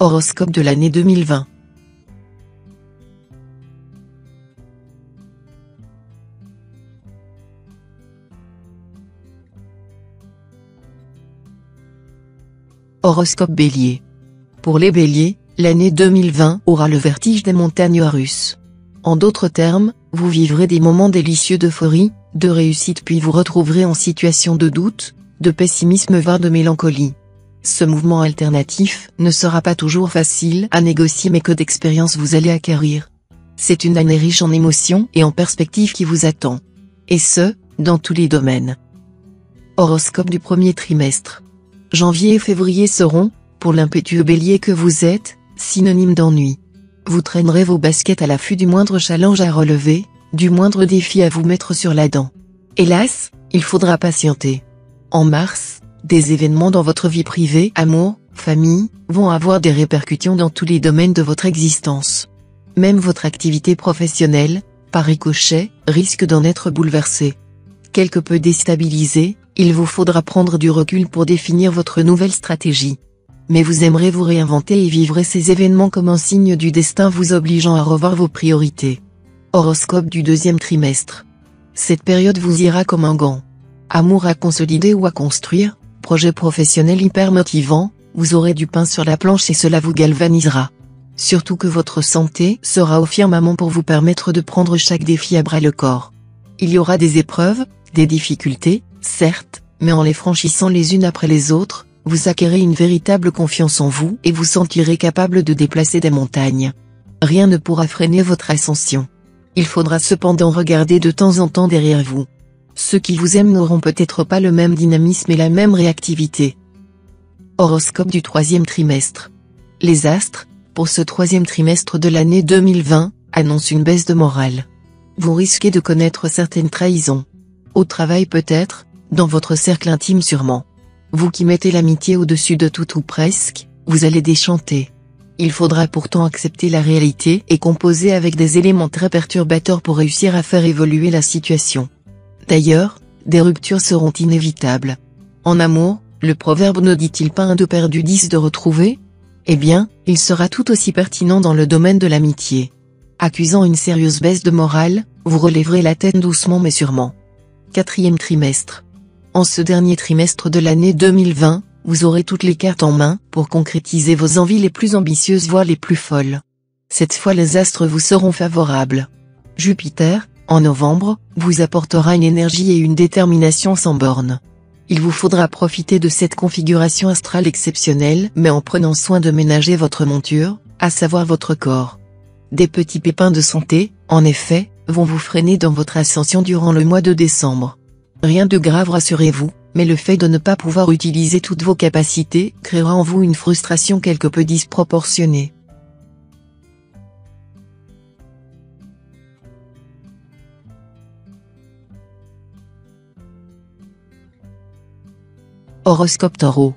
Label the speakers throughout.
Speaker 1: Horoscope de l'année 2020. Horoscope Bélier. Pour les Béliers, l'année 2020 aura le vertige des montagnes russes. En d'autres termes, vous vivrez des moments délicieux d'euphorie, de réussite, puis vous retrouverez en situation de doute, de pessimisme voire de mélancolie. Ce mouvement alternatif ne sera pas toujours facile à négocier, mais que d'expérience vous allez acquérir. C'est une année riche en émotions et en perspectives qui vous attend. Et ce, dans tous les domaines. Horoscope du premier trimestre. Janvier et février seront, pour l'impétueux Bélier que vous êtes, synonymes d'ennui. Vous traînerez vos baskets à l'affût du moindre challenge à relever, du moindre défi à vous mettre sur la dent. Hélas, il faudra patienter. En mars, des événements dans votre vie privée, amour, famille, vont avoir des répercussions dans tous les domaines de votre existence. Même votre activité professionnelle, par ricochet, risque d'en être bouleversée. Quelque peu déstabilisé, il vous faudra prendre du recul pour définir votre nouvelle stratégie. Mais vous aimerez vous réinventer et vivrez ces événements comme un signe du destin vous obligeant à revoir vos priorités. Horoscope du deuxième trimestre. Cette période vous ira comme un gant. Amour à consolider ou à construire, projet professionnel hyper motivant, vous aurez du pain sur la planche et cela vous galvanisera. Surtout que votre santé sera au firmament pour vous permettre de prendre chaque défi à bras le corps. Il y aura des épreuves, des difficultés, certes, mais en les franchissant les unes après les autres, vous acquérez une véritable confiance en vous et vous sentirez capable de déplacer des montagnes. Rien ne pourra freiner votre ascension. Il faudra cependant regarder de temps en temps derrière vous. Ceux qui vous aiment n'auront peut-être pas le même dynamisme et la même réactivité. Horoscope du troisième trimestre. Les astres, pour ce troisième trimestre de l'année 2020, annoncent une baisse de morale. Vous risquez de connaître certaines trahisons. Au travail peut-être, dans votre cercle intime sûrement. Vous qui mettez l'amitié au-dessus de tout ou presque, vous allez déchanter. Il faudra pourtant accepter la réalité et composer avec des éléments très perturbateurs pour réussir à faire évoluer la situation. D'ailleurs, des ruptures seront inévitables. En amour, le proverbe ne dit-il pas un de perdu 10 de retrouvé? Eh bien, il sera tout aussi pertinent dans le domaine de l'amitié. Accusant une sérieuse baisse de morale, vous relèverez la tête doucement mais sûrement. Quatrième trimestre. En ce dernier trimestre de l'année 2020, vous aurez toutes les cartes en main pour concrétiser vos envies les plus ambitieuses voire les plus folles. Cette fois les astres vous seront favorables. Jupiter, en novembre, vous apportera une énergie et une détermination sans borne. Il vous faudra profiter de cette configuration astrale exceptionnelle mais en prenant soin de ménager votre monture, à savoir votre corps. Des petits pépins de santé, en effet, vont vous freiner dans votre ascension durant le mois de décembre. Rien de grave rassurez-vous, mais le fait de ne pas pouvoir utiliser toutes vos capacités créera en vous une frustration quelque peu disproportionnée. Horoscope Taureau.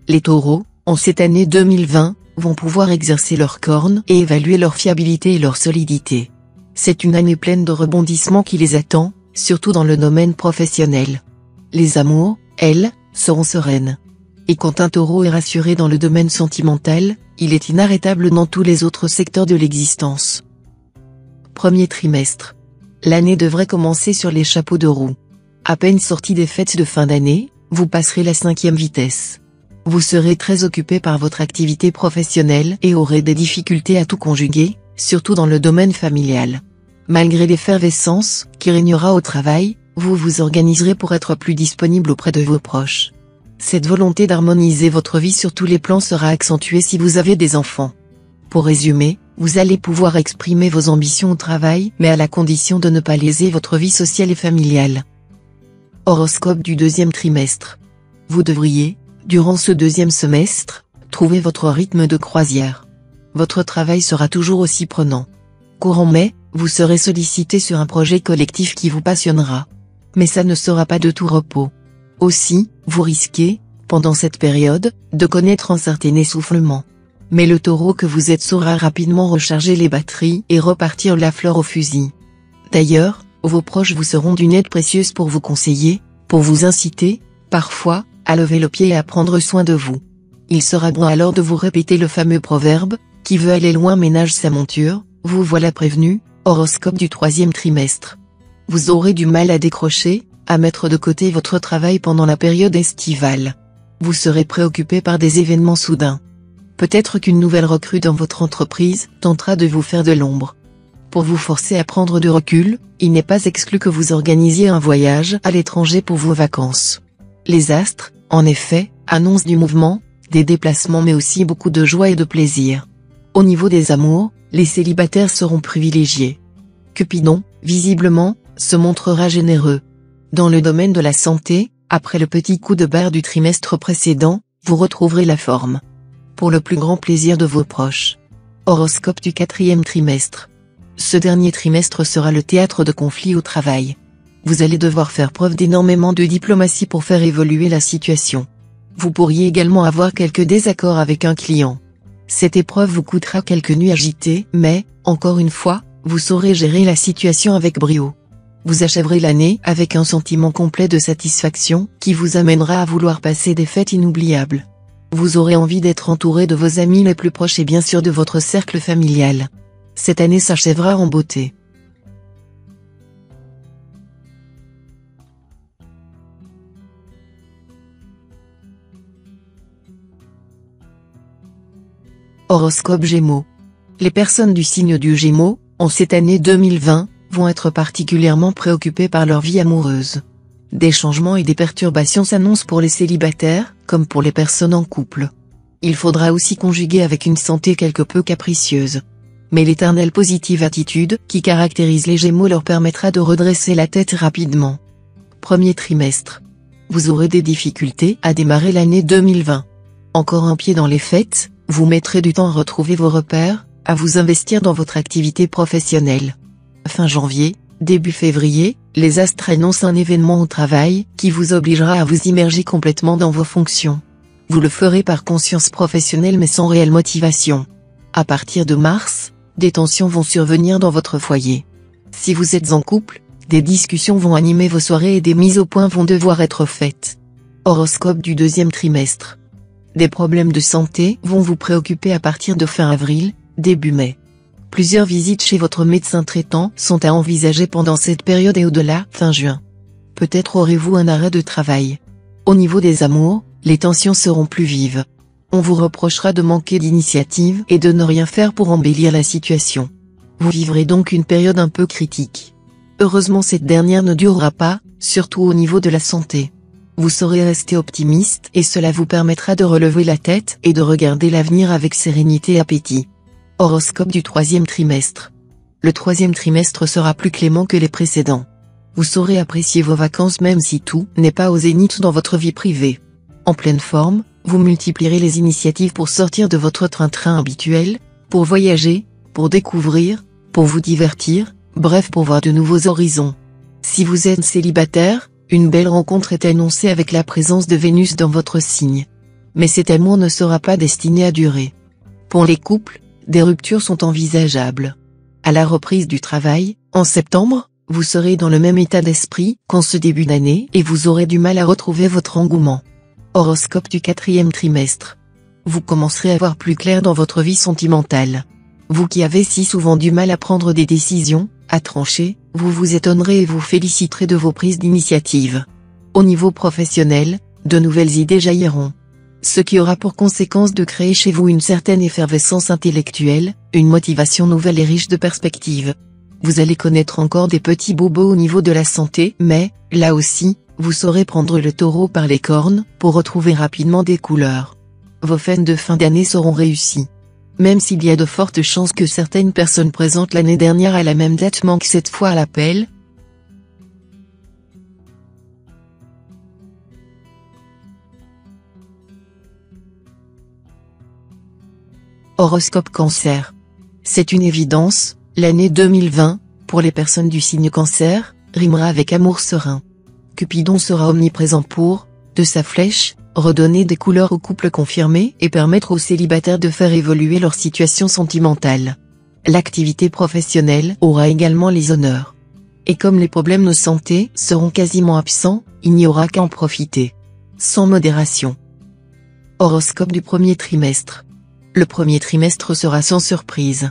Speaker 1: Les taureaux, en cette année 2020, vont pouvoir exercer leurs cornes et évaluer leur fiabilité et leur solidité. C'est une année pleine de rebondissements qui les attend, surtout dans le domaine professionnel. Les amours, elles, seront sereines. Et quand un taureau est rassuré dans le domaine sentimental, il est inarrêtable dans tous les autres secteurs de l'existence. Premier trimestre. L'année devrait commencer sur les chapeaux de roue. À peine sorti des fêtes de fin d'année, vous passerez la 5e vitesse. Vous serez très occupé par votre activité professionnelle et aurez des difficultés à tout conjuguer, surtout dans le domaine familial. Malgré l'effervescence qui régnera au travail, vous vous organiserez pour être plus disponible auprès de vos proches. Cette volonté d'harmoniser votre vie sur tous les plans sera accentuée si vous avez des enfants. Pour résumer, vous allez pouvoir exprimer vos ambitions au travail mais à la condition de ne pas léser votre vie sociale et familiale. Horoscope du deuxième trimestre. Vous devriez, durant ce deuxième semestre, trouver votre rythme de croisière. Votre travail sera toujours aussi prenant. Courant mai, vous serez sollicité sur un projet collectif qui vous passionnera. Mais ça ne sera pas de tout repos. Aussi, vous risquez, pendant cette période, de connaître un certain essoufflement. Mais le taureau que vous êtes saura rapidement recharger les batteries et repartir la fleur au fusil. D'ailleurs, vos proches vous seront d'une aide précieuse pour vous conseiller, pour vous inciter, parfois, à lever le pied et à prendre soin de vous. Il sera bon alors de vous répéter le fameux proverbe, qui veut aller loin ménage sa monture, vous voilà prévenu, horoscope du troisième trimestre. Vous aurez du mal à décrocher, à mettre de côté votre travail pendant la période estivale. Vous serez préoccupé par des événements soudains. Peut-être qu'une nouvelle recrue dans votre entreprise tentera de vous faire de l'ombre. Pour vous forcer à prendre du recul, il n'est pas exclu que vous organisiez un voyage à l'étranger pour vos vacances. Les astres, en effet, annoncent du mouvement, des déplacements mais aussi beaucoup de joie et de plaisir. Au niveau des amours, les célibataires seront privilégiés. Cupidon, visiblement, se montrera généreux. Dans le domaine de la santé, après le petit coup de barre du trimestre précédent, vous retrouverez la forme. Pour le plus grand plaisir de vos proches. Horoscope du quatrième trimestre. Ce dernier trimestre sera le théâtre de conflits au travail. Vous allez devoir faire preuve d'énormément de diplomatie pour faire évoluer la situation. Vous pourriez également avoir quelques désaccords avec un client. Cette épreuve vous coûtera quelques nuits agitées, mais, encore une fois, vous saurez gérer la situation avec brio. Vous achèverez l'année avec un sentiment complet de satisfaction qui vous amènera à vouloir passer des fêtes inoubliables. Vous aurez envie d'être entouré de vos amis les plus proches et bien sûr de votre cercle familial. Cette année s'achèvera en beauté. Horoscope Gémeaux. Les personnes du signe du Gémeaux, en cette année 2020, vont être particulièrement préoccupées par leur vie amoureuse. Des changements et des perturbations s'annoncent pour les célibataires, comme pour les personnes en couple. Il faudra aussi conjuguer avec une santé quelque peu capricieuse. Mais l'éternelle positive attitude qui caractérise les Gémeaux leur permettra de redresser la tête rapidement. Premier trimestre. Vous aurez des difficultés à démarrer l'année 2020. Encore un pied dans les fêtes, vous mettrez du temps à retrouver vos repères, à vous investir dans votre activité professionnelle. Fin janvier, début février, les astres annoncent un événement au travail qui vous obligera à vous immerger complètement dans vos fonctions. Vous le ferez par conscience professionnelle mais sans réelle motivation. À partir de mars, des tensions vont survenir dans votre foyer. Si vous êtes en couple, des discussions vont animer vos soirées et des mises au point vont devoir être faites. Horoscope du deuxième trimestre. Des problèmes de santé vont vous préoccuper à partir de fin avril, début mai. Plusieurs visites chez votre médecin traitant sont à envisager pendant cette période et au-delà, fin juin. Peut-être aurez-vous un arrêt de travail. Au niveau des amours, les tensions seront plus vives. On vous reprochera de manquer d'initiative et de ne rien faire pour embellir la situation. Vous vivrez donc une période un peu critique. Heureusement cette dernière ne durera pas, surtout au niveau de la santé. Vous saurez rester optimiste et cela vous permettra de relever la tête et de regarder l'avenir avec sérénité et appétit. Horoscope du troisième trimestre. Le troisième trimestre sera plus clément que les précédents. Vous saurez apprécier vos vacances même si tout n'est pas au zénith dans votre vie privée. En pleine forme, vous multiplierez les initiatives pour sortir de votre train-train habituel, pour voyager, pour découvrir, pour vous divertir, bref pour voir de nouveaux horizons. Si vous êtes célibataire, une belle rencontre est annoncée avec la présence de Vénus dans votre signe. Mais cet amour ne sera pas destiné à durer. Pour les couples, des ruptures sont envisageables. À la reprise du travail, en septembre, vous serez dans le même état d'esprit qu'en ce début d'année et vous aurez du mal à retrouver votre engouement. Horoscope du quatrième trimestre. Vous commencerez à voir plus clair dans votre vie sentimentale. Vous qui avez si souvent du mal à prendre des décisions, à trancher, vous vous étonnerez et vous féliciterez de vos prises d'initiative. Au niveau professionnel, de nouvelles idées jailliront. Ce qui aura pour conséquence de créer chez vous une certaine effervescence intellectuelle, une motivation nouvelle et riche de perspectives. Vous allez connaître encore des petits bobos au niveau de la santé, mais, là aussi, vous saurez prendre le taureau par les cornes, pour retrouver rapidement des couleurs. Vos fêtes de fin d'année seront réussies. Même s'il y a de fortes chances que certaines personnes présentes l'année dernière à la même date manquent cette fois à l'appel. Horoscope Cancer. C'est une évidence, l'année 2020, pour les personnes du signe Cancer, rimera avec amour serein. Cupidon sera omniprésent pour, de sa flèche, redonner des couleurs aux couples confirmés et permettre aux célibataires de faire évoluer leur situation sentimentale. L'activité professionnelle aura également les honneurs. Et comme les problèmes de santé seront quasiment absents, il n'y aura qu'à en profiter. Sans modération. Horoscope du premier trimestre. Le premier trimestre sera sans surprise.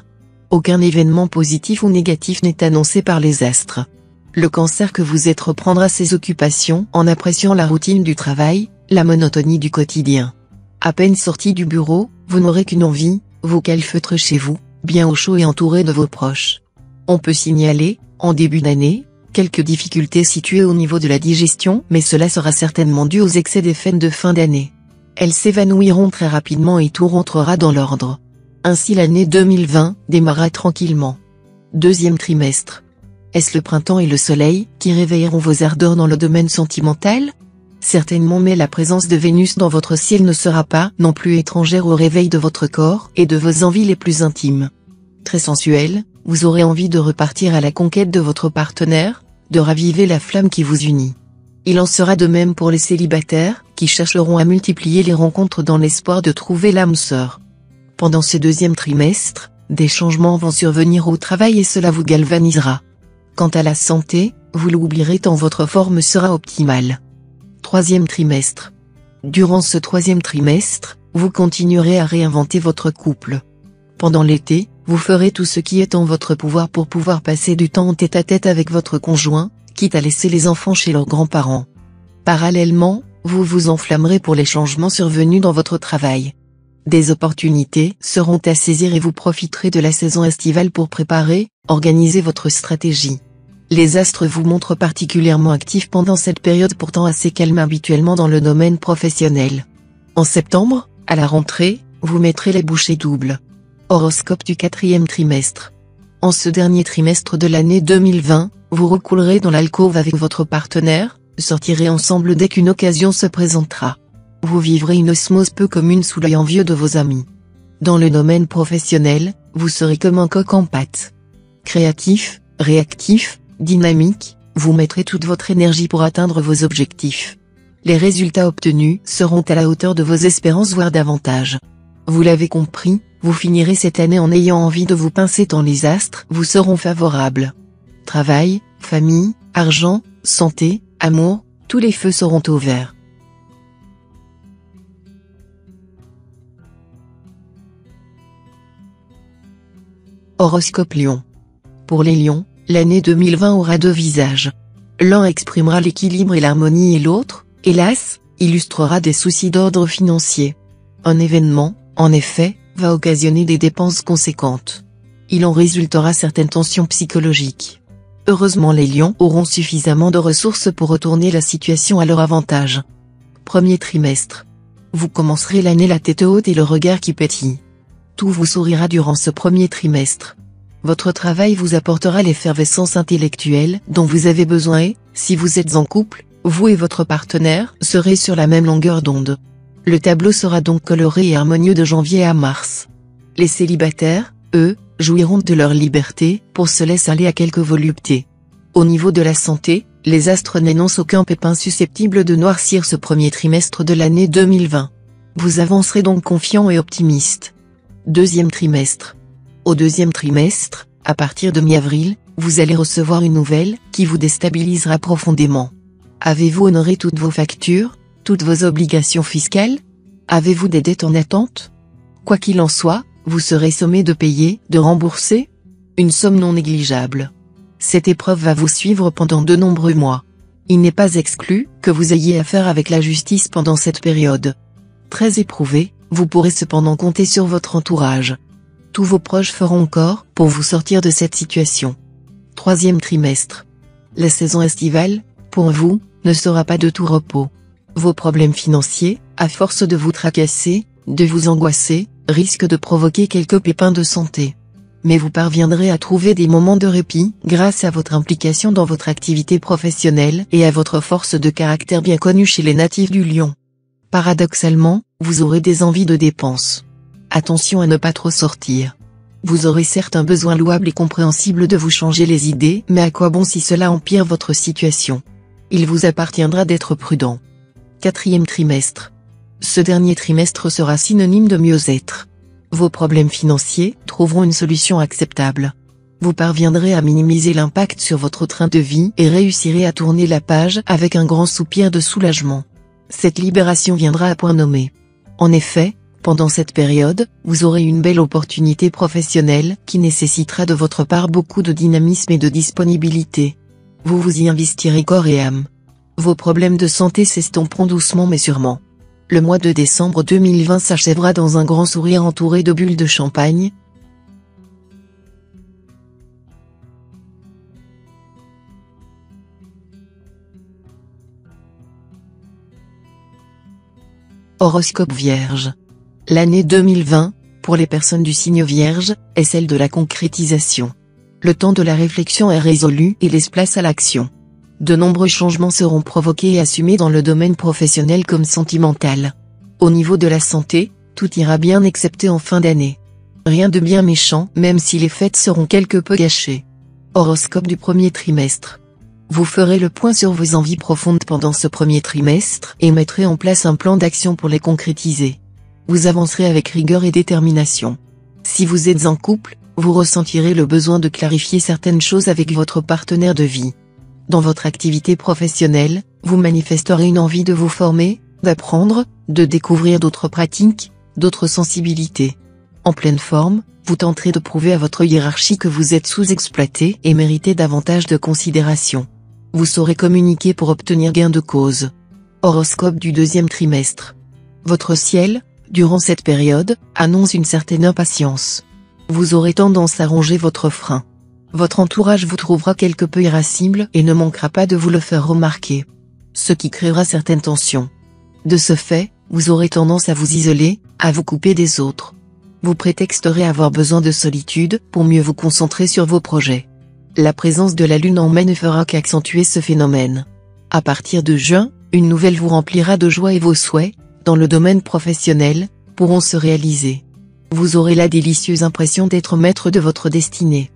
Speaker 1: Aucun événement positif ou négatif n'est annoncé par les astres. Le Cancer que vous êtes reprendra ses occupations en appréciant la routine du travail, la monotonie du quotidien. À peine sorti du bureau, vous n'aurez qu'une envie, vous calfeutrer chez vous, bien au chaud et entouré de vos proches. On peut signaler, en début d'année, quelques difficultés situées au niveau de la digestion, mais cela sera certainement dû aux excès des fêtes de fin d'année. Elles s'évanouiront très rapidement et tout rentrera dans l'ordre. Ainsi l'année 2020 démarra tranquillement. Deuxième trimestre. Est-ce le printemps et le soleil qui réveilleront vos ardeurs dans le domaine sentimental? Certainement, mais la présence de Vénus dans votre ciel ne sera pas non plus étrangère au réveil de votre corps et de vos envies les plus intimes. Très sensuel, vous aurez envie de repartir à la conquête de votre partenaire, de raviver la flamme qui vous unit. Il en sera de même pour les célibataires, qui chercheront à multiplier les rencontres dans l'espoir de trouver l'âme sœur. Pendant ce deuxième trimestre, des changements vont survenir au travail et cela vous galvanisera. Quant à la santé, vous l'oublierez tant votre forme sera optimale. Troisième trimestre. Durant ce troisième trimestre, vous continuerez à réinventer votre couple. Pendant l'été, vous ferez tout ce qui est en votre pouvoir pour pouvoir passer du temps en tête-à-tête avec votre conjoint, quitte à laisser les enfants chez leurs grands-parents. Parallèlement, vous vous enflammerez pour les changements survenus dans votre travail. Des opportunités seront à saisir et vous profiterez de la saison estivale pour préparer, organiser votre stratégie. Les astres vous montrent particulièrement actifs pendant cette période pourtant assez calme habituellement dans le domaine professionnel. En septembre, à la rentrée, vous mettrez les bouchées doubles. Horoscope du quatrième trimestre. En ce dernier trimestre de l'année 2020, vous recoulerez dans l'alcôve avec votre partenaire, sortirez ensemble dès qu'une occasion se présentera. Vous vivrez une osmose peu commune sous l'œil envieux de vos amis. Dans le domaine professionnel, vous serez comme un coq en pâte. Créatif, réactif, dynamique, vous mettrez toute votre énergie pour atteindre vos objectifs. Les résultats obtenus seront à la hauteur de vos espérances voire davantage. Vous l'avez compris, vous finirez cette année en ayant envie de vous pincer tant les astres vous seront favorables. Travail, famille, argent, santé, amour, tous les feux seront au vert. Horoscope Lion. Pour les lions, l'année 2020 aura deux visages. L'un exprimera l'équilibre et l'harmonie et l'autre, hélas, illustrera des soucis d'ordre financier. Un événement, en effet, va occasionner des dépenses conséquentes. Il en résultera certaines tensions psychologiques. Heureusement les lions auront suffisamment de ressources pour retourner la situation à leur avantage. Premier trimestre. Vous commencerez l'année la tête haute et le regard qui pétille. Tout vous sourira durant ce premier trimestre. Votre travail vous apportera l'effervescence intellectuelle dont vous avez besoin et, si vous êtes en couple, vous et votre partenaire serez sur la même longueur d'onde. Le tableau sera donc coloré et harmonieux de janvier à mars. Les célibataires, eux, jouiront de leur liberté pour se laisser aller à quelques voluptés. Au niveau de la santé, les astres n'énoncent aucun pépin susceptible de noircir ce premier trimestre de l'année 2020. Vous avancerez donc confiant et optimiste. Deuxième trimestre. Au deuxième trimestre, à partir de mi-avril, vous allez recevoir une nouvelle qui vous déstabilisera profondément. Avez-vous honoré toutes vos factures, toutes vos obligations fiscales? Avez-vous des dettes en attente? Quoi qu'il en soit, vous serez sommé de payer, de rembourser une somme non négligeable. Cette épreuve va vous suivre pendant de nombreux mois. Il n'est pas exclu que vous ayez affaire avec la justice pendant cette période. Très éprouvé, vous pourrez cependant compter sur votre entourage. Tous vos proches feront encore pour vous sortir de cette situation. Troisième trimestre. La saison estivale, pour vous, ne sera pas de tout repos. Vos problèmes financiers, à force de vous tracasser, de vous angoisser, risquent de provoquer quelques pépins de santé. Mais vous parviendrez à trouver des moments de répit grâce à votre implication dans votre activité professionnelle et à votre force de caractère bien connue chez les natifs du Lion. Paradoxalement, vous aurez des envies de dépenses. Attention à ne pas trop sortir. Vous aurez certes un besoin louable et compréhensible de vous changer les idées, mais à quoi bon si cela empire votre situation? Il vous appartiendra d'être prudent. Quatrième trimestre. Ce dernier trimestre sera synonyme de mieux-être. Vos problèmes financiers trouveront une solution acceptable. Vous parviendrez à minimiser l'impact sur votre train de vie et réussirez à tourner la page avec un grand soupir de soulagement. Cette libération viendra à point nommé. En effet, pendant cette période, vous aurez une belle opportunité professionnelle qui nécessitera de votre part beaucoup de dynamisme et de disponibilité. Vous vous y investirez corps et âme. Vos problèmes de santé s'estomperont doucement mais sûrement. Le mois de décembre 2020 s'achèvera dans un grand sourire entouré de bulles de champagne. Horoscope Vierge. L'année 2020, pour les personnes du signe Vierge, est celle de la concrétisation. Le temps de la réflexion est résolu et laisse place à l'action. De nombreux changements seront provoqués et assumés dans le domaine professionnel comme sentimental. Au niveau de la santé, tout ira bien excepté en fin d'année. Rien de bien méchant même si les fêtes seront quelque peu gâchées. Horoscope du premier trimestre. Vous ferez le point sur vos envies profondes pendant ce premier trimestre et mettrez en place un plan d'action pour les concrétiser. Vous avancerez avec rigueur et détermination. Si vous êtes en couple, vous ressentirez le besoin de clarifier certaines choses avec votre partenaire de vie. Dans votre activité professionnelle, vous manifesterez une envie de vous former, d'apprendre, de découvrir d'autres pratiques, d'autres sensibilités. En pleine forme, vous tenterez de prouver à votre hiérarchie que vous êtes sous-exploité et méritez davantage de considération. Vous saurez communiquer pour obtenir gain de cause. Horoscope du deuxième trimestre. Votre ciel, durant cette période, annonce une certaine impatience. Vous aurez tendance à ronger votre frein. Votre entourage vous trouvera quelque peu irascible et ne manquera pas de vous le faire remarquer. Ce qui créera certaines tensions. De ce fait, vous aurez tendance à vous isoler, à vous couper des autres. Vous prétexterez avoir besoin de solitude pour mieux vous concentrer sur vos projets. La présence de la lune en mai ne fera qu'accentuer ce phénomène. À partir de juin, une nouvelle vous remplira de joie et vos souhaits, dans le domaine professionnel, pourront se réaliser. Vous aurez la délicieuse impression d'être maître de votre destinée.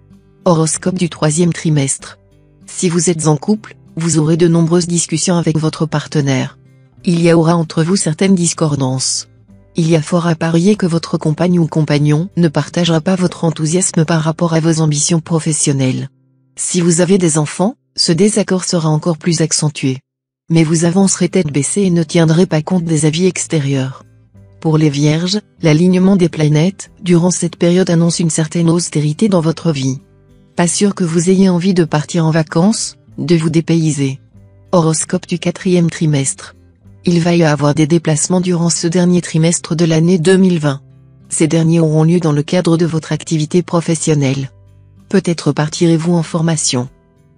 Speaker 1: Horoscope du troisième trimestre. Si vous êtes en couple, vous aurez de nombreuses discussions avec votre partenaire. Il y aura entre vous certaines discordances. Il y a fort à parier que votre compagne ou compagnon ne partagera pas votre enthousiasme par rapport à vos ambitions professionnelles. Si vous avez des enfants, ce désaccord sera encore plus accentué. Mais vous avancerez tête baissée et ne tiendrez pas compte des avis extérieurs. Pour les Vierges, l'alignement des planètes, durant cette période annonce une certaine austérité dans votre vie. Pas sûr que vous ayez envie de partir en vacances, de vous dépayser. Horoscope du quatrième trimestre. Il va y avoir des déplacements durant ce dernier trimestre de l'année 2020. Ces derniers auront lieu dans le cadre de votre activité professionnelle. Peut-être partirez-vous en formation.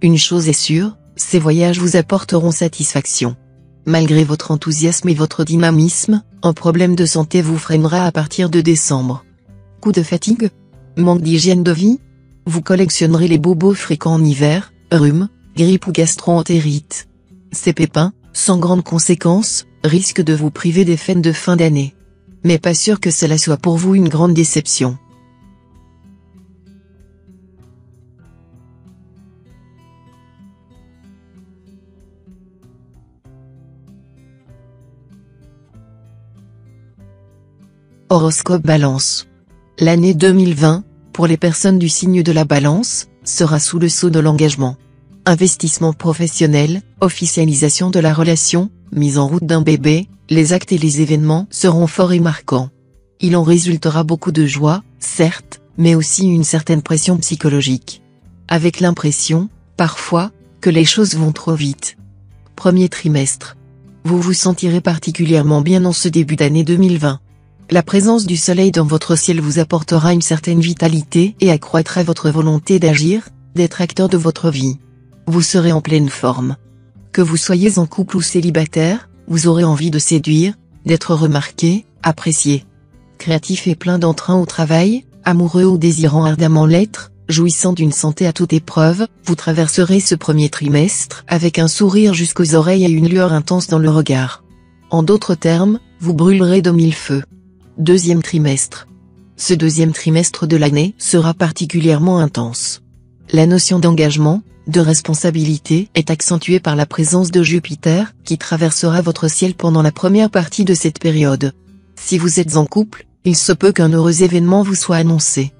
Speaker 1: Une chose est sûre, ces voyages vous apporteront satisfaction. Malgré votre enthousiasme et votre dynamisme, un problème de santé vous freinera à partir de décembre. Coup de fatigue? Manque d'hygiène de vie? Vous collectionnerez les bobos fréquents en hiver, rhume, grippe ou gastro-entérite. Ces pépins, sans grandes conséquences, risquent de vous priver des fêtes de fin d'année. Mais pas sûr que cela soit pour vous une grande déception. Horoscope Balance. L'année 2020, pour les personnes du signe de la Balance, sera sous le sceau de l'engagement. Investissement professionnel, officialisation de la relation, mise en route d'un bébé, les actes et les événements seront forts et marquants. Il en résultera beaucoup de joie, certes, mais aussi une certaine pression psychologique. Avec l'impression, parfois, que les choses vont trop vite. Premier trimestre. Vous vous sentirez particulièrement bien dans ce début d'année 2020. La présence du soleil dans votre ciel vous apportera une certaine vitalité et accroîtra votre volonté d'agir, d'être acteur de votre vie. Vous serez en pleine forme. Que vous soyez en couple ou célibataire, vous aurez envie de séduire, d'être remarqué, apprécié. Créatif et plein d'entrain au travail, amoureux ou désirant ardemment l'être, jouissant d'une santé à toute épreuve, vous traverserez ce premier trimestre avec un sourire jusqu'aux oreilles et une lueur intense dans le regard. En d'autres termes, vous brûlerez de mille feux. Deuxième trimestre. Ce deuxième trimestre de l'année sera particulièrement intense. La notion d'engagement, de responsabilité est accentuée par la présence de Jupiter, qui traversera votre ciel pendant la première partie de cette période. Si vous êtes en couple, il se peut qu'un heureux événement vous soit annoncé.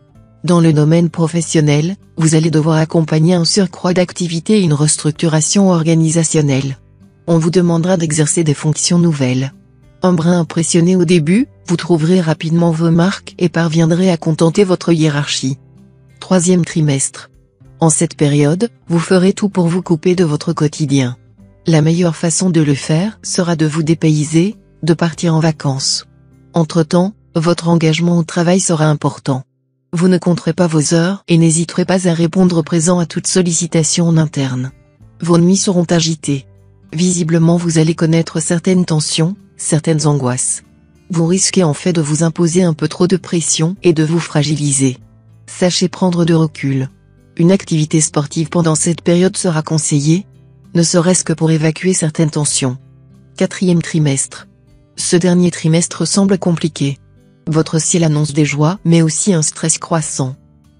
Speaker 1: Dans le domaine professionnel, vous allez devoir accompagner un surcroît d'activité et une restructuration organisationnelle. On vous demandera d'exercer des fonctions nouvelles. Un brin impressionné au début, vous trouverez rapidement vos marques et parviendrez à contenter votre hiérarchie. Troisième trimestre. En cette période, vous ferez tout pour vous couper de votre quotidien. La meilleure façon de le faire sera de vous dépayser, de partir en vacances. Entre-temps, votre engagement au travail sera important. Vous ne compterez pas vos heures et n'hésiterez pas à répondre présent à toute sollicitation en interne. Vos nuits seront agitées. Visiblement vous allez connaître certaines tensions, certaines angoisses. Vous risquez en fait de vous imposer un peu trop de pression et de vous fragiliser. Sachez prendre de recul. Une activité sportive pendant cette période sera conseillée, ne serait-ce que pour évacuer certaines tensions. Quatrième trimestre. Ce dernier trimestre semble compliqué. Votre ciel annonce des joies mais aussi un stress croissant.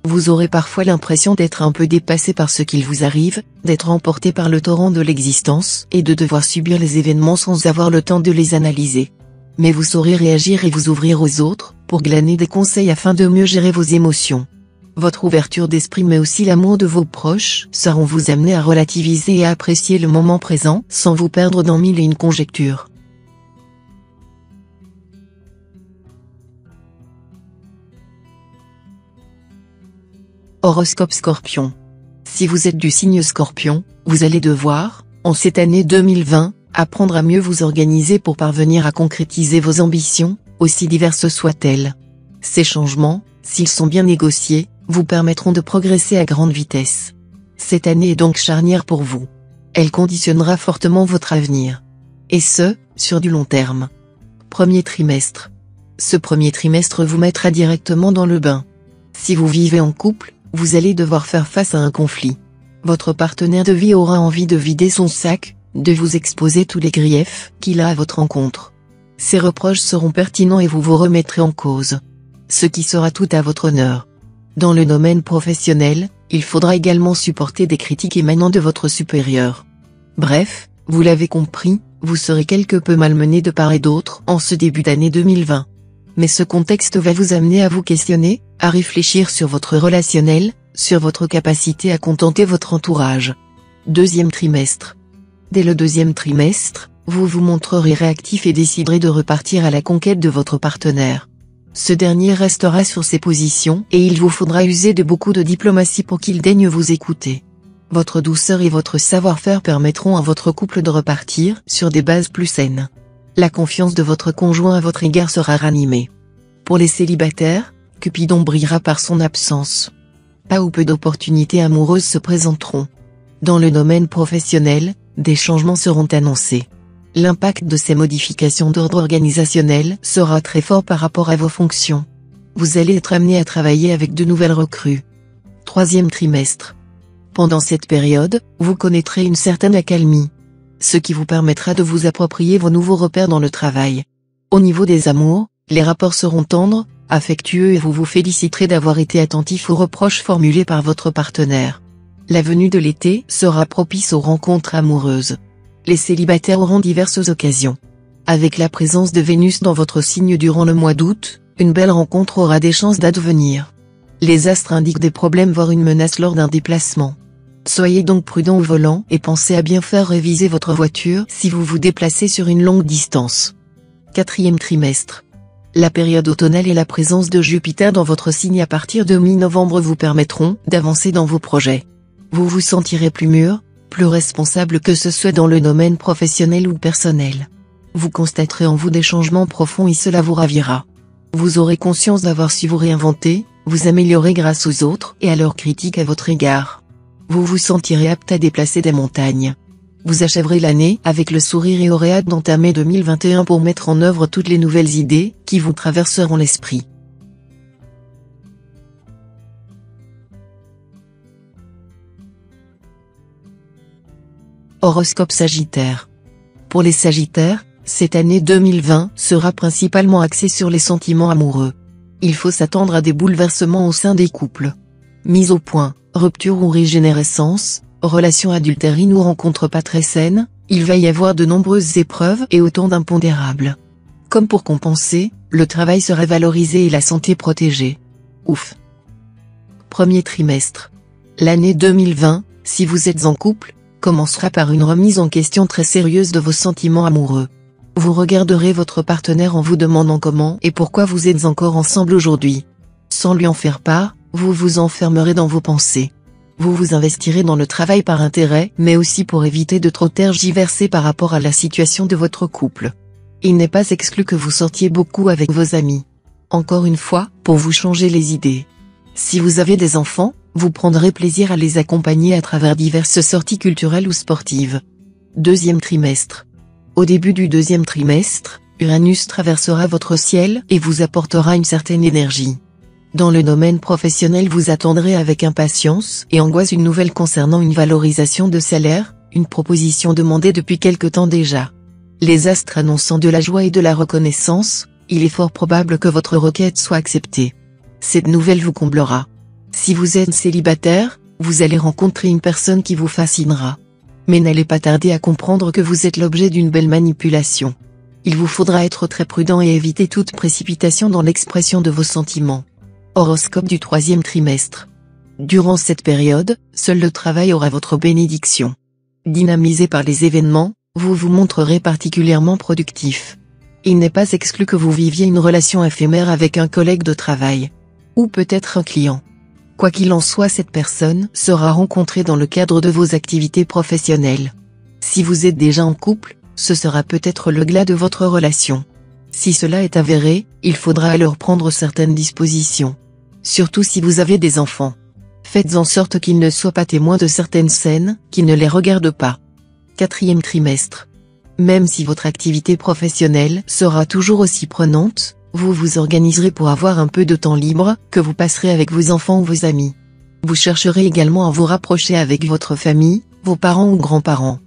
Speaker 1: Vous aurez parfois l'impression d'être un peu dépassé par ce qu'il vous arrive, d'être emporté par le torrent de l'existence et de devoir subir les événements sans avoir le temps de les analyser. Mais vous saurez réagir et vous ouvrir aux autres, pour glaner des conseils afin de mieux gérer vos émotions. Votre ouverture d'esprit mais aussi l'amour de vos proches sauront vous amener à relativiser et à apprécier le moment présent sans vous perdre dans mille et une conjectures. Horoscope Scorpion. Si vous êtes du signe Scorpion, vous allez devoir, en cette année 2020, apprendre à mieux vous organiser pour parvenir à concrétiser vos ambitions, aussi diverses soient-elles. Ces changements, s'ils sont bien négociés, vous permettront de progresser à grande vitesse. Cette année est donc charnière pour vous. Elle conditionnera fortement votre avenir. Et ce, sur du long terme. Premier trimestre. Ce premier trimestre vous mettra directement dans le bain. Si vous vivez en couple, vous allez devoir faire face à un conflit. Votre partenaire de vie aura envie de vider son sac, de vous exposer tous les griefs qu'il a à votre encontre. Ces reproches seront pertinents et vous vous remettrez en cause. Ce qui sera tout à votre honneur. Dans le domaine professionnel, il faudra également supporter des critiques émanant de votre supérieur. Bref, vous l'avez compris, vous serez quelque peu malmené de part et d'autre en ce début d'année 2020. Mais ce contexte va vous amener à vous questionner, à réfléchir sur votre relationnel, sur votre capacité à contenter votre entourage. Deuxième trimestre. Dès le deuxième trimestre, vous vous montrerez réactif et déciderez de repartir à la conquête de votre partenaire. Ce dernier restera sur ses positions et il vous faudra user de beaucoup de diplomatie pour qu'il daigne vous écouter. Votre douceur et votre savoir-faire permettront à votre couple de repartir sur des bases plus saines. La confiance de votre conjoint à votre égard sera ranimée. Pour les célibataires, Cupidon brillera par son absence. Pas ou peu d'opportunités amoureuses se présenteront. Dans le domaine professionnel, des changements seront annoncés. L'impact de ces modifications d'ordre organisationnel sera très fort par rapport à vos fonctions. Vous allez être amené à travailler avec de nouvelles recrues. Troisième trimestre. Pendant cette période, vous connaîtrez une certaine accalmie. Ce qui vous permettra de vous approprier vos nouveaux repères dans le travail. Au niveau des amours, les rapports seront tendres, affectueux et vous vous féliciterez d'avoir été attentif aux reproches formulés par votre partenaire. La venue de l'été sera propice aux rencontres amoureuses. Les célibataires auront diverses occasions. Avec la présence de Vénus dans votre signe durant le mois d'août, une belle rencontre aura des chances d'advenir. Les astres indiquent des problèmes voire une menace lors d'un déplacement. Soyez donc prudent au volant et pensez à bien faire réviser votre voiture si vous vous déplacez sur une longue distance. Quatrième trimestre. La période automnale et la présence de Jupiter dans votre signe à partir de mi-novembre vous permettront d'avancer dans vos projets. Vous vous sentirez plus mûr, plus responsable que ce soit dans le domaine professionnel ou personnel. Vous constaterez en vous des changements profonds et cela vous ravira. Vous aurez conscience d'avoir su vous réinventer, vous améliorer grâce aux autres et à leurs critiques à votre égard. Vous vous sentirez apte à déplacer des montagnes. Vous achèverez l'année avec le sourire et aurez hâte d'entamer 2021 pour mettre en œuvre toutes les nouvelles idées qui vous traverseront l'esprit. Horoscope Sagittaire. Pour les Sagittaires, cette année 2020 sera principalement axée sur les sentiments amoureux. Il faut s'attendre à des bouleversements au sein des couples. Mise au point, rupture ou régénérescence, relation adultérine ou rencontre pas très saine, il va y avoir de nombreuses épreuves et autant d'impondérables. Comme pour compenser, le travail sera valorisé et la santé protégée. Ouf. Premier trimestre. L'année 2020, si vous êtes en couple, commencera par une remise en question très sérieuse de vos sentiments amoureux. Vous regarderez votre partenaire en vous demandant comment et pourquoi vous êtes encore ensemble aujourd'hui. Sans lui en faire part, vous vous enfermerez dans vos pensées. Vous vous investirez dans le travail par intérêt, mais aussi pour éviter de trop tergiverser par rapport à la situation de votre couple. Il n'est pas exclu que vous sortiez beaucoup avec vos amis. Encore une fois, pour vous changer les idées. Si vous avez des enfants, vous prendrez plaisir à les accompagner à travers diverses sorties culturelles ou sportives. Deuxième trimestre. Au début du deuxième trimestre, Uranus traversera votre ciel et vous apportera une certaine énergie. Dans le domaine professionnel, vous attendrez avec impatience et angoisse une nouvelle concernant une valorisation de salaire, une proposition demandée depuis quelque temps déjà. Les astres annonçant de la joie et de la reconnaissance, il est fort probable que votre requête soit acceptée. Cette nouvelle vous comblera. Si vous êtes célibataire, vous allez rencontrer une personne qui vous fascinera. Mais n'allez pas tarder à comprendre que vous êtes l'objet d'une belle manipulation. Il vous faudra être très prudent et éviter toute précipitation dans l'expression de vos sentiments. Horoscope du troisième trimestre. Durant cette période, seul le travail aura votre bénédiction. Dynamisé par les événements, vous vous montrerez particulièrement productif. Il n'est pas exclu que vous viviez une relation éphémère avec un collègue de travail. Ou peut-être un client. Quoi qu'il en soit, cette personne sera rencontrée dans le cadre de vos activités professionnelles. Si vous êtes déjà en couple, ce sera peut-être le glas de votre relation. Si cela est avéré, il faudra alors prendre certaines dispositions. Surtout si vous avez des enfants. Faites en sorte qu'ils ne soient pas témoins de certaines scènes, qu'ils ne les regardent pas. Quatrième trimestre. Même si votre activité professionnelle sera toujours aussi prenante, vous vous organiserez pour avoir un peu de temps libre, que vous passerez avec vos enfants ou vos amis. Vous chercherez également à vous rapprocher avec votre famille, vos parents ou grands-parents.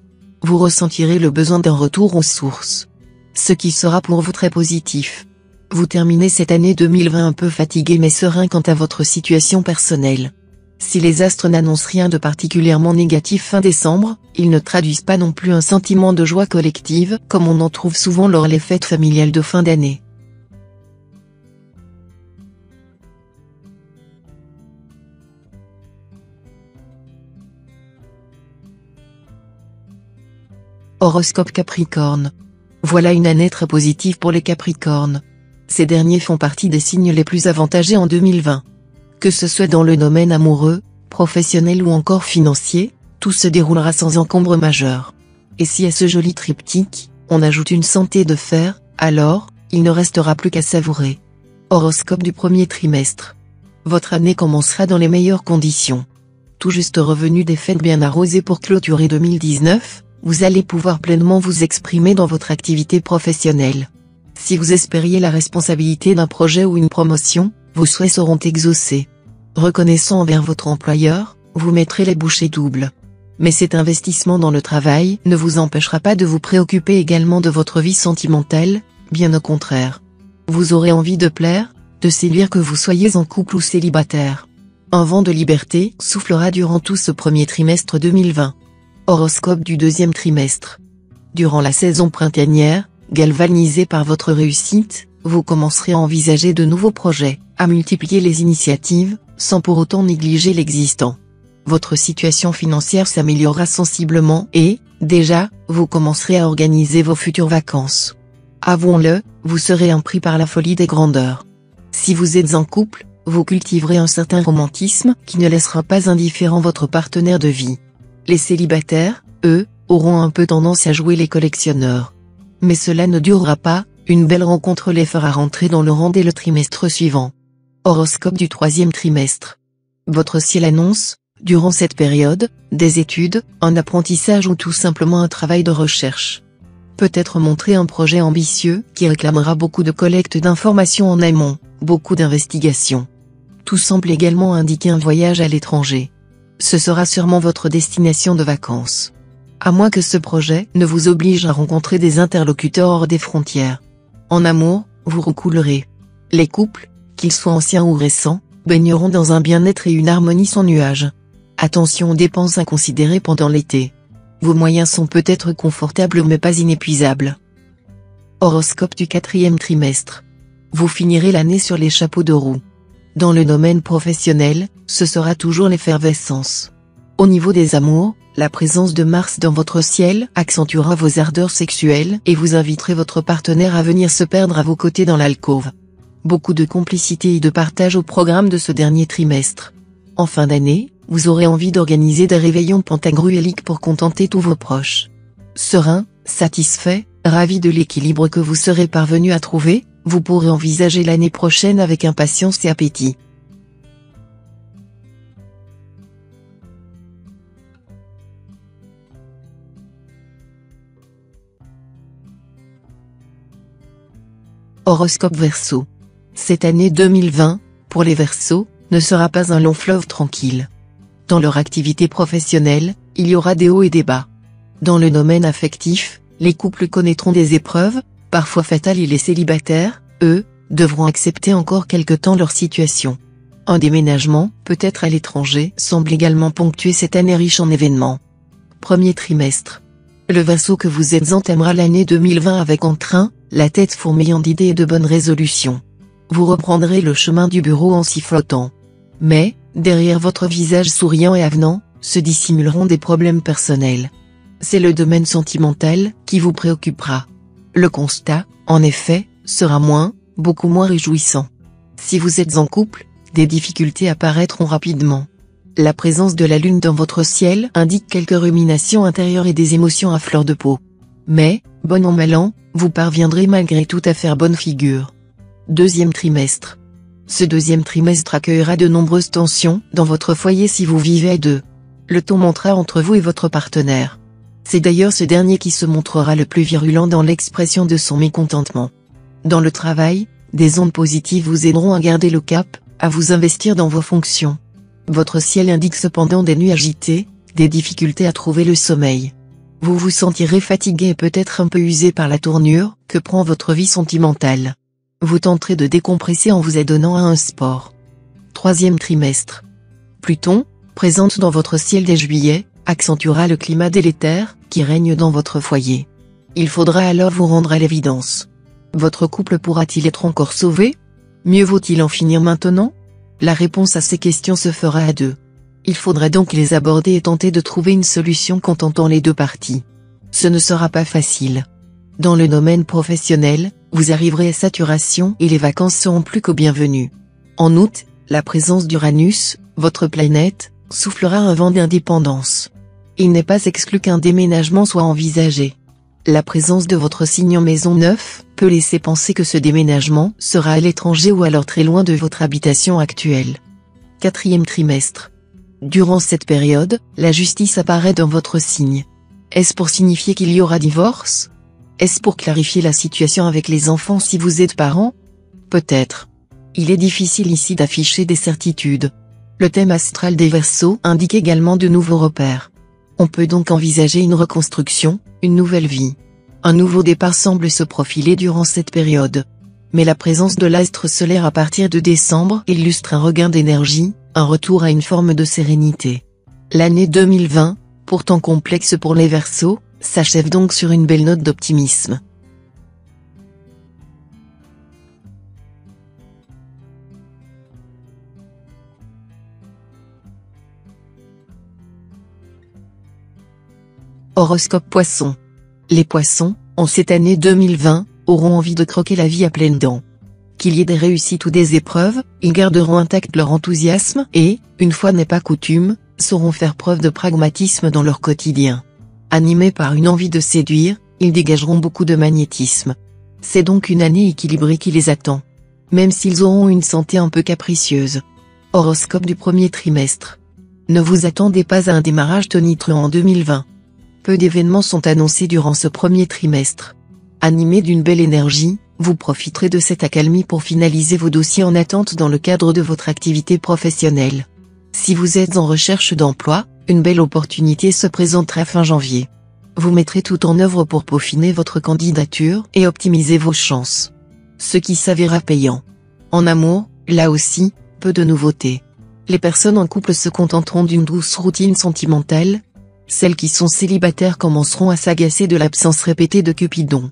Speaker 1: Vous ressentirez le besoin d'un retour aux sources. Ce qui sera pour vous très positif. Vous terminez cette année 2020 un peu fatigué mais serein quant à votre situation personnelle. Si les astres n'annoncent rien de particulièrement négatif fin décembre, ils ne traduisent pas non plus un sentiment de joie collective, comme on en trouve souvent lors des fêtes familiales de fin d'année. Horoscope Capricorne. Voilà une année très positive pour les Capricornes. Ces derniers font partie des signes les plus avantagés en 2020. Que ce soit dans le domaine amoureux, professionnel ou encore financier, tout se déroulera sans encombre majeur. Et si à ce joli triptyque, on ajoute une santé de fer, alors, il ne restera plus qu'à savourer. Horoscope du premier trimestre. Votre année commencera dans les meilleures conditions. Tout juste revenu des fêtes bien arrosées pour clôturer 2019, vous allez pouvoir pleinement vous exprimer dans votre activité professionnelle. Si vous espériez la responsabilité d'un projet ou une promotion, vos souhaits seront exaucés. Reconnaissant envers votre employeur, vous mettrez les bouchées doubles. Mais cet investissement dans le travail ne vous empêchera pas de vous préoccuper également de votre vie sentimentale, bien au contraire. Vous aurez envie de plaire, de séduire que vous soyez en couple ou célibataire. Un vent de liberté soufflera durant tout ce premier trimestre 2020. Horoscope du deuxième trimestre. Durant la saison printanière, galvanisé par votre réussite, vous commencerez à envisager de nouveaux projets, à multiplier les initiatives, sans pour autant négliger l'existant. Votre situation financière s'améliorera sensiblement et, déjà, vous commencerez à organiser vos futures vacances. Avouons-le, vous serez impris par la folie des grandeurs. Si vous êtes en couple, vous cultiverez un certain romantisme qui ne laissera pas indifférent votre partenaire de vie. Les célibataires, eux, auront un peu tendance à jouer les collectionneurs. Mais cela ne durera pas, une belle rencontre les fera rentrer dans le rang dès le trimestre suivant. Horoscope du troisième trimestre. Votre ciel annonce, durant cette période, des études, un apprentissage ou tout simplement un travail de recherche. Peut-être montrer un projet ambitieux qui réclamera beaucoup de collecte d'informations en amont, beaucoup d'investigations. Tout semble également indiquer un voyage à l'étranger. Ce sera sûrement votre destination de vacances. À moins que ce projet ne vous oblige à rencontrer des interlocuteurs hors des frontières. En amour, vous recoulerez. Les couples, qu'ils soient anciens ou récents, baigneront dans un bien-être et une harmonie sans nuage. Attention aux dépenses inconsidérées pendant l'été. Vos moyens sont peut-être confortables mais pas inépuisables. Horoscope du quatrième trimestre. Vous finirez l'année sur les chapeaux de roue. Dans le domaine professionnel, ce sera toujours l'effervescence. Au niveau des amours, la présence de Mars dans votre ciel accentuera vos ardeurs sexuelles et vous inviterez votre partenaire à venir se perdre à vos côtés dans l'alcôve. Beaucoup de complicité et de partage au programme de ce dernier trimestre. En fin d'année, vous aurez envie d'organiser des réveillons pentagruéliques pour contenter tous vos proches. Serein, satisfait, ravi de l'équilibre que vous serez parvenu à trouver, vous pourrez envisager l'année prochaine avec impatience et appétit. Horoscope Verseau. Cette année 2020, pour les Verseaux, ne sera pas un long fleuve tranquille. Dans leur activité professionnelle, il y aura des hauts et des bas. Dans le domaine affectif, les couples connaîtront des épreuves, parfois fatales, et les célibataires, eux, devront accepter encore quelque temps leur situation. Un déménagement, peut-être à l'étranger, semble également ponctuer cette année riche en événements. Premier trimestre. Le Verseau que vous êtes entamera l'année 2020 avec entrain, la tête fourmillant d'idées et de bonnes résolutions. Vous reprendrez le chemin du bureau en sifflotant. Mais, derrière votre visage souriant et avenant, se dissimuleront des problèmes personnels. C'est le domaine sentimental qui vous préoccupera. Le constat, en effet, sera beaucoup moins réjouissant. Si vous êtes en couple, des difficultés apparaîtront rapidement. La présence de la lune dans votre ciel indique quelques ruminations intérieures et des émotions à fleur de peau. Mais, bon an mal an, vous parviendrez malgré tout à faire bonne figure. Deuxième trimestre. Ce deuxième trimestre accueillera de nombreuses tensions dans votre foyer si vous vivez à deux. Le ton montera entre vous et votre partenaire. C'est d'ailleurs ce dernier qui se montrera le plus virulent dans l'expression de son mécontentement. Dans le travail, des ondes positives vous aideront à garder le cap, à vous investir dans vos fonctions. Votre ciel indique cependant des nuits agitées, des difficultés à trouver le sommeil. Vous vous sentirez fatigué et peut-être un peu usé par la tournure que prend votre vie sentimentale. Vous tenterez de décompresser en vous adonnant à un sport. Troisième trimestre. Pluton, présente dans votre ciel dès juillet, accentuera le climat délétère qui règne dans votre foyer. Il faudra alors vous rendre à l'évidence. Votre couple pourra-t-il être encore sauvé? Mieux vaut-il en finir maintenant? La réponse à ces questions se fera à deux. Il faudra donc les aborder et tenter de trouver une solution contentant les deux parties. Ce ne sera pas facile. Dans le domaine professionnel, vous arriverez à saturation et les vacances seront plus qu'aux bienvenues. En août, la présence d'Uranus, votre planète, soufflera un vent d'indépendance. Il n'est pas exclu qu'un déménagement soit envisagé. La présence de votre signe en maison 9 peut laisser penser que ce déménagement sera à l'étranger ou alors très loin de votre habitation actuelle. Quatrième trimestre. Durant cette période, la justice apparaît dans votre signe. Est-ce pour signifier qu'il y aura divorce? Est-ce pour clarifier la situation avec les enfants si vous êtes parent? Peut-être. Il est difficile ici d'afficher des certitudes. Le thème astral des Verseaux indique également de nouveaux repères. On peut donc envisager une reconstruction, une nouvelle vie. Un nouveau départ semble se profiler durant cette période. Mais la présence de l'astre solaire à partir de décembre illustre un regain d'énergie, un retour à une forme de sérénité. L'année 2020, pourtant complexe pour les Verseaux, s'achève donc sur une belle note d'optimisme. Horoscope Poisson. Les Poissons, en cette année 2020, auront envie de croquer la vie à pleines dents. Qu'il y ait des réussites ou des épreuves, ils garderont intact leur enthousiasme et, une fois n'est pas coutume, sauront faire preuve de pragmatisme dans leur quotidien. Animés par une envie de séduire, ils dégageront beaucoup de magnétisme. C'est donc une année équilibrée qui les attend. Même s'ils auront une santé un peu capricieuse. Horoscope du premier trimestre. Ne vous attendez pas à un démarrage tonitruant en 2020. Peu d'événements sont annoncés durant ce premier trimestre. Animés d'une belle énergie, vous profiterez de cette accalmie pour finaliser vos dossiers en attente dans le cadre de votre activité professionnelle. Si vous êtes en recherche d'emploi, une belle opportunité se présentera fin janvier. Vous mettrez tout en œuvre pour peaufiner votre candidature et optimiser vos chances. Ce qui s'avérera payant. En amour, là aussi, peu de nouveautés. Les personnes en couple se contenteront d'une douce routine sentimentale. Celles qui sont célibataires commenceront à s'agacer de l'absence répétée de Cupidon.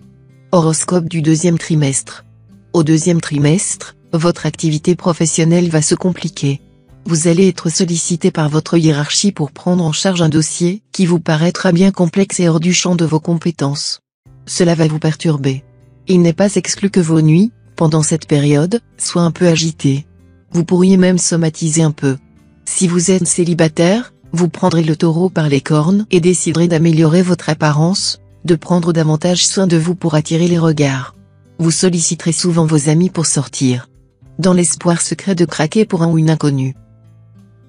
Speaker 1: Horoscope du deuxième trimestre. Au deuxième trimestre, votre activité professionnelle va se compliquer. Vous allez être sollicité par votre hiérarchie pour prendre en charge un dossier qui vous paraîtra bien complexe et hors du champ de vos compétences. Cela va vous perturber. Il n'est pas exclu que vos nuits, pendant cette période, soient un peu agitées. Vous pourriez même somatiser un peu. Si vous êtes célibataire, vous prendrez le taureau par les cornes et déciderez d'améliorer votre apparence, de prendre davantage soin de vous pour attirer les regards. Vous solliciterez souvent vos amis pour sortir, dans l'espoir secret de craquer pour un ou une inconnue.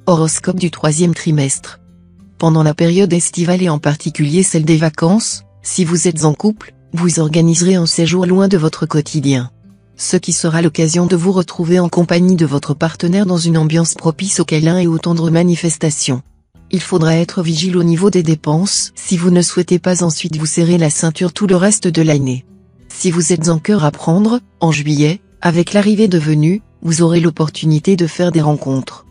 Speaker 1: Horoscope du troisième trimestre. Pendant la période estivale et en particulier celle des vacances, si vous êtes en couple, vous organiserez un séjour loin de votre quotidien. Ce qui sera l'occasion de vous retrouver en compagnie de votre partenaire dans une ambiance propice aux câlins et aux tendres manifestations. Il faudra être vigile au niveau des dépenses si vous ne souhaitez pas ensuite vous serrer la ceinture tout le reste de l'année. Si vous êtes en cœur à prendre, en juillet, avec l'arrivée de Vénus, vous aurez l'opportunité de faire des rencontres.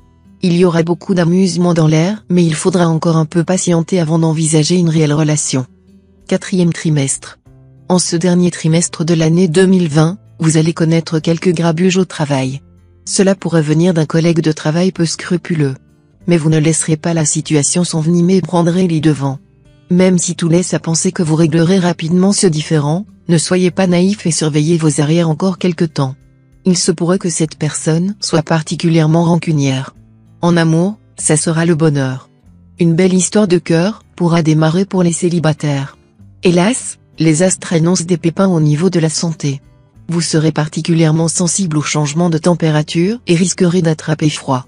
Speaker 1: Il y aura beaucoup d'amusement dans l'air, mais il faudra encore un peu patienter avant d'envisager une réelle relation. Quatrième trimestre. En ce dernier trimestre de l'année 2020, vous allez connaître quelques grabuges au travail. Cela pourrait venir d'un collègue de travail peu scrupuleux. Mais vous ne laisserez pas la situation s'envenimer et prendrez les devants. Même si tout laisse à penser que vous réglerez rapidement ce différend, ne soyez pas naïf et surveillez vos arrières encore quelque temps. Il se pourrait que cette personne soit particulièrement rancunière. En amour, ça sera le bonheur. Une belle histoire de cœur pourra démarrer pour les célibataires. Hélas, les astres annoncent des pépins au niveau de la santé. Vous serez particulièrement sensible aux changements de température et risquerez d'attraper froid.